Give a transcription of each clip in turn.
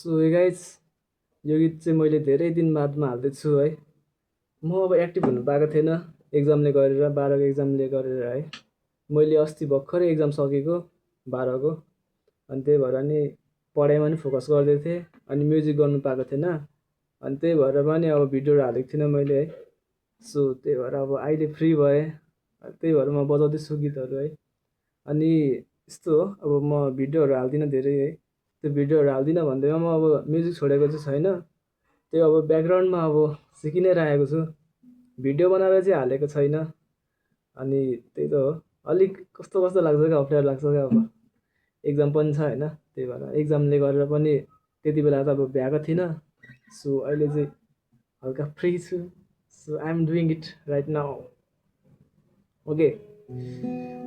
So hey guys, यो गीत चाहिँ मैले धेरै दिन बादमा हाल्दैछु है। म अब एक्टिभ हुनु पाएको थिएन एक्जामले गरेर, 12को एक्जामले गरेर है। मैले अस्ति भर्खरै एक्जाम सकेको 12को, अनि त्यही भएर नि पढाइमा नि फोकस गर्दै थिएँ, अनि म्युजिक गर्नु पाएको थिएन, अनि त्यही भएर पनि अब भिडियोहरू हालेको थिइनँ मैले है। सो त्यही भएर अब अहिले फ्री भएँ, त्यही भएर म बजाउँदैछु गीतहरू है। अनि यस्तो हो, अब म भिडियोहरू हाल्दिनँ धेरै है। त्यो भिडियोहरू हाल्दिनँ भन्दैमा म अब म्युजिक छोडेको चाहिँ छैन। त्यो अब ब्याकग्राउन्डमा अब सिकि नै राखेको छु, भिडियो बनाएर चाहिँ हालेको छैन। अनि त्यही त हो, अलिक कस्तो कस्तो लाग्छ क्या, अप्ठ्यारो लाग्छ क्या। अब एक्जाम पनि छ होइन, त्यही भएर एक्जामले गरेर पनि त्यति बेला त अब भ्याएको थिइनँ। सो अहिले चाहिँ हल्का फ्री छु, so I am doing it right now. Okay,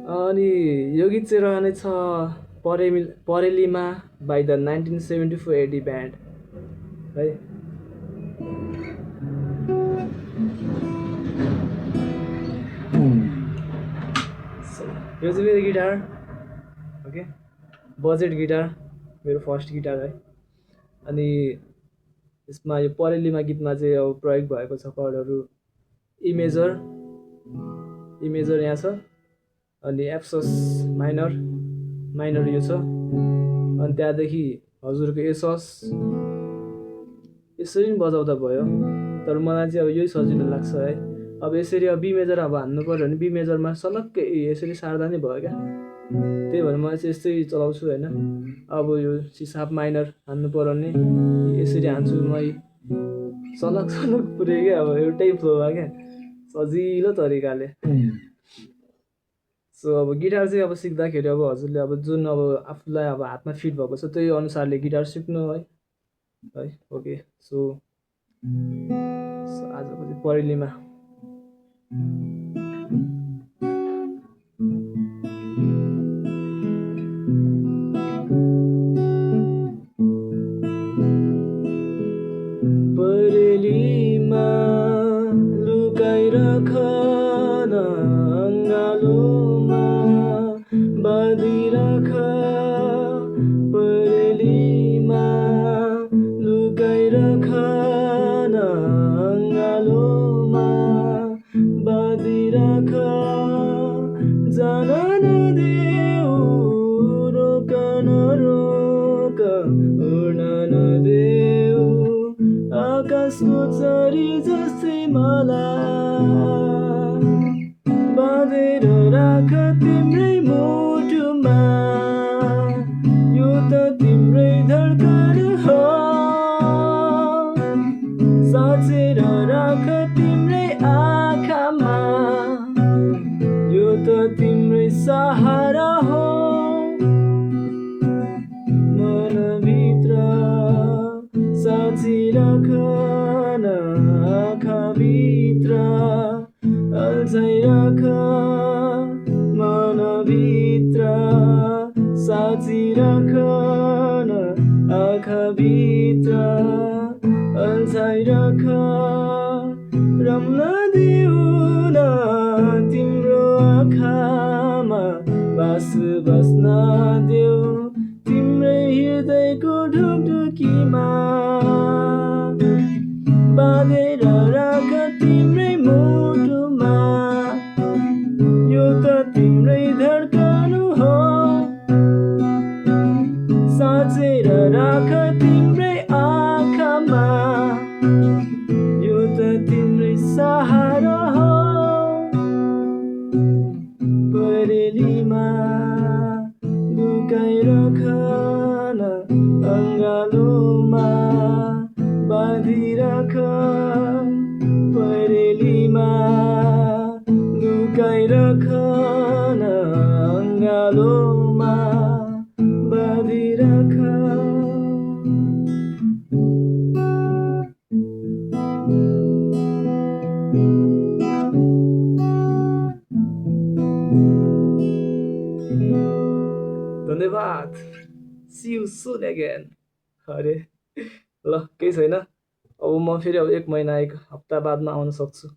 अनि यो गीत चाहिँ रहने छ परेलीमा बाई द 1974 एडी ब्यान्ड है। यो चाहिँ मेरो गिटार, ओके, बजेट गिटार, मेरो फर्स्ट गिटार है। अनि यसमा यो परेलीमा गीतमा चाहिँ अब प्रयोग भएको छ कर्डहरू इमेजर यहाँ छ, अनि एप्सस माइनर यो छ, अनि त्यहाँदेखि हजुरको एसस यसरी पनि बजाउँदा भयो। तर मलाई चाहिँ अब यही सजिलो लाग्छ है। अब यसरी अब बी मेजर अब हान्नु पऱ्यो भने बी मेजरमा सलक्कै यसरी सार्दा नै भयो क्या। त्यही भएर मलाई चाहिँ यस्तै चलाउँछु होइन। अब यो सी सार्प माइनर हान्नु पऱ्यो भने यसरी हान्छु म, सलक पुरै क्या, अब एउटै फ्लोमा क्या, सजिलो तरिकाले। सो अब गिटार चाहिँ अब सिक्दाखेरि अब हजुरले अब जुन अब आफूलाई अब हातमा फिट भएको छ त्यही अनुसारले गिटार सिक्नु है। ओके, सो आजको चाहिँ परेलीमा। परेलीमा लुकाइराख न अङ्गालोमा बाँधिराख, परेलीमा लुकाइराख न अङ्गालोमा बाँधिराख, जान नदेऊ रोक नरोक, उड्न नदेऊ आकाशको चरी जस्तै मलाई बाँधेर राख तिम्रै मुटुमा, यो त तिम्रै धड्कन हो, साँचेर राख तिम्रै आँखामा, यो त तिम्रै सहारा हो, मनभित्र साँची राख न आँखाभित्र, अल्झाइ राख मनभित्र, साँची राख न आँखाभित्र, अल्झाइ राख, रम्न देऊ न तिम्रो आँखामा, बास बस्न देऊ तिम्रै हृदयको ढुकढुकीमा, बाँधेर राख तिम्रै मुटुमा, यो त तिम्रै धड्कन हो, साँचेर राख तिम्रै आँखामा, यो त तिम्रै सहारा हो, परेलीमा लुकाइराख न अङ्गालोमा बाँधिराख, परेलीमा लुकाइराख न अङ्गालोमा बाँधिराख। धन्यवाद, सी यू सुन अगेन। अरे ल, केही छैन, अब म फेरि अब 1 महिना 1 हप्ता बादमा आउन सक्छु।